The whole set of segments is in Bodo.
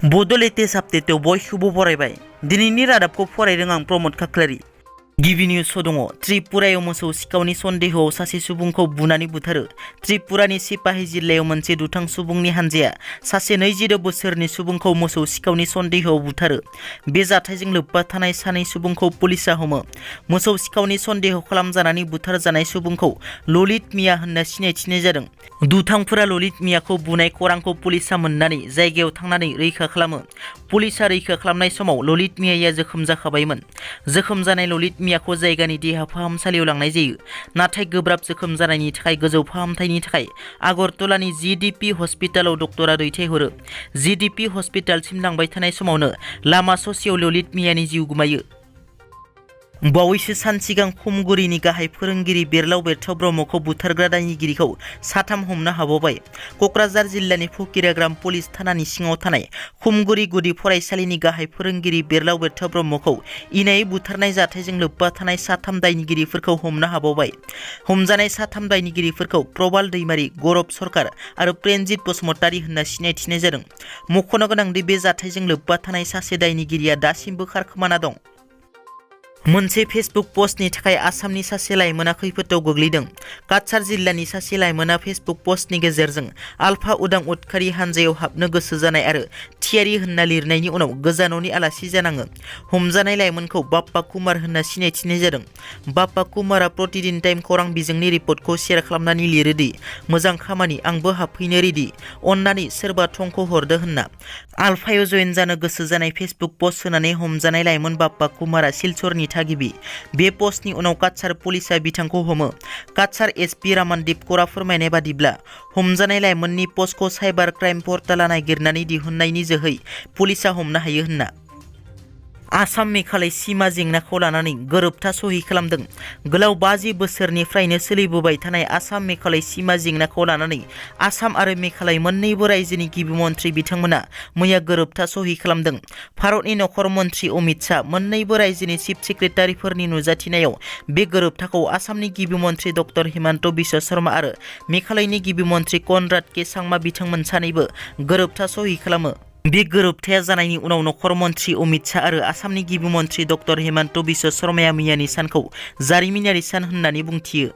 बड' लेटेस्ट आपडेटआव बयखौबो बरायबाय। दिनैनि रादाबखौ फरायदों आं प्रमद खाख्लारि। गिबि निउसआव दङ त्रिपुरायाव मोसौ सिखावनि सन्देहआव सासे सुबुंखौ बुनानै बुथारो। त्रिपुरानि सिपाहि जिल्लायाव मोनसे दुथां सुबुंनि हानजाया सासे 22 बोसोरनि सुबुंखौ मोसौ सिखावनि सन्देहआव बुथारो। बे जाथायजों लोब्बा थानाय सानै सुबुंखौ पुलिसआ हमो। मोसौ सिखावनि सन्देह खालामजानानै बुथारजानाय सुबुंखौ ललित मिया होनना सिनायथिनाय जादों। दुथांफोरा ललित मियाखौ बुनाय खौरांखौ पुलिसआ मोननानै जायगायाव थांनानै रैखा खालामो। पुलिसआ रैखा खालामनाय समाव ललित मियाया जोखोम जाखाबायमोन। जोखोम जानाय ललित मियाखौ जायगानि देहा फाहामसालियाव लांनाय जायो, नाथाय गोब्राब जोखोम जानायनि थाखाय गोजौ फाहामथायनि थाखाय आगरतलानि जिडिपि हस्पिटालाव डक्टरा दैथायहरो। जिडिपि हस्पिटालसिम लांबाय थानाय समावनो लामा ससेयाव ललित मियानि जिउ गोमायो। बावैसो सान सिगां खुमगुरिनि गाहाय फोरोंगिरि बेरलाव बेरथाव ब्रह्मखौ बुथारग्रा दायनिगिरिखौ साथाम हमनो हाबावबाय। क'क्राझार जिल्लानि फकिराग्राम पुलिस थानानि सिङाव थानाय खुमगुरि गुदि फरायसालिनि गाहाय फोरोंगिरि बेरलाव बेरथाव ब्रह्मखौ इनायै बुथारनाय जाथायजों लोब्बा थानाय साथाम दायनिगिरिफोरखौ हमनो हाबावबाय। हमजानाय साथाम दायनिगिरिफोरखौ प्रबाल दैमारि, गौरब सरकार आरो प्रेनजित बसुमतारी होनना सिनायथिनाय जादों। मख'नो गोनांदि बे जाथायजों लोब्बा थानाय सासे दायनिगिरिया दासिमबो खारखोमाना दं। मोनसे फेसबुक पस्टनि थाखाय आसामनि सासे लाइमोना खैफोदाव गोग्लैदों। काछार जिल्लानि सासे लाइमोना फेसबुक पस्टनि गेजेरजों आलफा उदां उदखारि हानजायाव हाबनो गोसो जानाय आरो थियारि होनना लिरनायनि उनाव गोजानावनि आलासि जानाङो। हमजानाय लाइमोनखौ बाप्पा कुमार होनना सिनायथिनाय जादों। बाप्पा कुमारा प्रतिदिन टाइम खौरां बिजोंनि रिपर्टखौ शेयार खालामनानै लिरोदि मोजां खामानि, आंबो हाबफैनो रेडि, अन्नानै सोरबा थंखौ हरदो होनना। आलफायाव जयेन जानो गोसो जानाय फेसबुक पस्ट होनानै हमजानाय लाइमोन बाप्पा कुमारा सिलचरनि थागिबि। बे पस्टनि उनाव काछार पुलिसआ बिथांखौ हमो। काछार एसपि रामानदीप कौरा फोरमायनाय बादिब्ला हमजानाय लाइमोननि पस्टखौ साइबार क्राइम पर्टाला नागिरनानै दिहुननायनि जोहै पुलिसआ हमनो हायो होनना। आसाम मेघालय सीमा जेंनाखौ लानानै गोरोबथा सहि खालामदों। गोलाव 50 बोसोरनिफ्रायनो सोलिबोबाय थानाय आसाम मेघालय सीमा जेंनाखौ लानानै आसाम आरो मेघालय मोन्नैबो रायजोनि गिबि मन्थ्रि बिथांमोना मैया गोरोबथा सहि खालामदों। भारतनि नखर मन्थ्रि अमित शाह, मोन्नैबो रायजोनि चिफ सेक्रेटारिफोरनि नुजाथिनायाव बे गोरोबथाखौ आसामनि गिबि मन्थ्रि डक्टर हिमन्त बिश्व शर्मा आरो मेघालयनि गिबि मन्थ्रि कनराड के सांमा बिथांमोन सानैबो गोरोबथा सहि खालामो। बे गोरोबथाया जानायनि उनाव नखर मन्थ्रि अमित शाह आरो आसामनि गिबि मन्थ्रि डक्टर हिमन्त बिश्व शर्माया मैयानि सानखौ जारिमिनारि सान होननानै बुंथियो।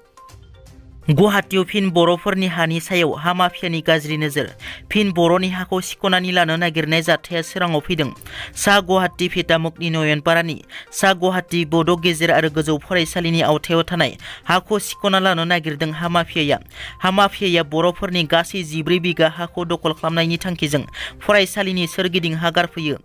गुवाहाटीआव फिन बर'फोरनि हानि सायाव हा माफियानि गाज्रि नोजोर। फिन बर'नि हाखौ सिख'नानै लानो नागिरनाय जाथाया सोराङाव फैदों। सा गुवाहाटी भेटामुखनि नयनपारानि सा गुवाहाटी बड' गेजेर आरो गोजौ फरायसालिनि आवथायाव थानाय हाखौ सिख'ना लानो नागिरदों हा माफियाया। हा माफियाया बर'फोरनि गासै 14 बिगा हाखौ दखल खालामनायनि थांखिजों फरायसालिनि सोरगिदिं हा गारफैयो।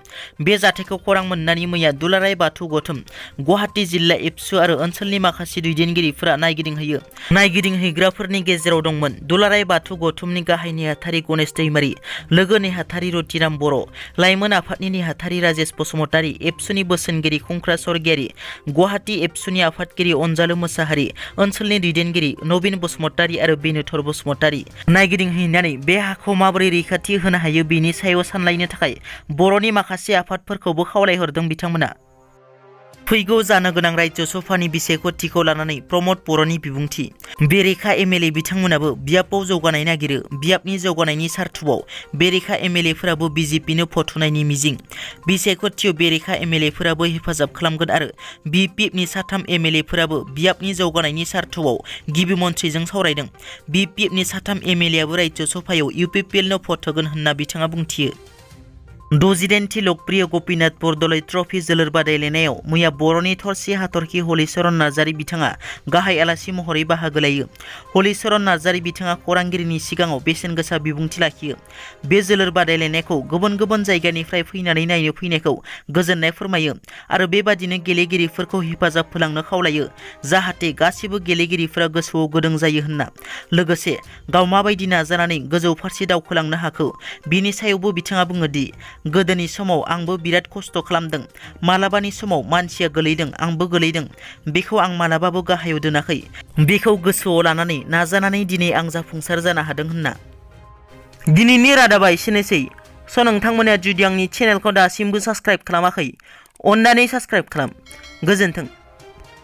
बे जाथायखौ खौरां मोननानै मैया दुलाराय बाथौ गौथुम, गुवाहाटी जिल्ला एबसु आरो ओनसोलनि माखासे दैदेनगिरिफोरा नायगिदिंहैयो। नायगिदिंहैग्राफोरनि गेजेराव दंमोन दुलाराय बाथौ गौथुमनि गाहाय नेहाथारि गणेश दैमारि, लोगो नेहाथारि रतिराम बर', लाइमोन आफादनि नेहाथारि राजेश बसुमतारी, एबसुनि बोसोनगिरि खुंख्रा सरगियारि, गुवाहाटी एबसुनि आफादगिरि अनजालु मोसाहारि, ओनसोलनि दैदेनगिरि नबिन बसुमतारी आरो बेनुथर बसुमतारी। नायगिदिंहैनानै बे हाखौ माबोरै रैखाथि होनो हायो बेनि सायाव सानलायनो थाखाय बर'नि माखासे आफादफोरखौबो खावलायहरदों बिथांमोना। फैगौ जानो गोनां राज्य सभानि बिसायख'थिखौ लानानै प्रमद बर'नि बिबुंथि। बेरेखा एमएलए बिथांमोनाबो बियाबाव जौगानाय नागिरो। बियाबनि जौगानायनि सार्थुआव बेरेखा एमएलएफोराबो बिजेपिनो भट होनायनि मिजिं। बिसायख'थियाव बेरेखा एमएलएफोराबो हेफाजाब खालामगोन आरो बिपिएफनि साथाम एमएलएफोराबो बियाबनि जौगानायनि सार्थुआव गिबि मन्थ्रिजों सावरायदों। बिपिएफनि साथाम एमएलएआबो राज्य सभायाव UPPLनो भट होगोन होनना बिथाङा बुंथियो। 68थि लकप्रिय गपिनाथ बरदलै ट्रफी जोलुर बादायलायनायाव मैया बर'नि थरसे हाथरखि हलिचरन नार्जारी बिथाङा गाहाय आलासि महरै बाहागो लायो। हलिचरन नार्जारी बिथाङा खौरांगिरिनि सिगाङाव बेसेन गोसा बिबुंथि लाखियो। बे जोलुर बादायलायनायखौ गुबुन गुबुन जायगानिफ्राय फैनानै नायनो फैनायखौ गोजोननाय फोरमायो आरो बेबादिनो गेलेगिरिफोरखौ हेफाजाब होलांनो खावलायो, जाहाथे गासिबो गेलेगिरिफोरा गोसोआव गुदुं जायो होनना। लोगोसे गाव माबायदि नाजानानै गोजौ फारसे दावखोलांनो हाखो बिनि सायावबो बिथाङा बुङोदि गोदोनि समाव आंबो बिराद खस्थ' खालामदों। मालाबानि समाव मानसिया गोलैदों, आंबो गोलैदों। बेखौ आं मालाबाबो गाहायाव दोनाखै। बेखौ गोसोआव लानानै नाजानानै दिनै आं जाफुंसार जानो हादों होनना। दिनैनि रादाबा एसेनोसै। नोंथांमोना जुदि आंनि चेनेलखौ दासिमबो साबस्क्राइब खालामाखै, अन्नानै साबस्क्राइब खालाम। गोजोन्थों।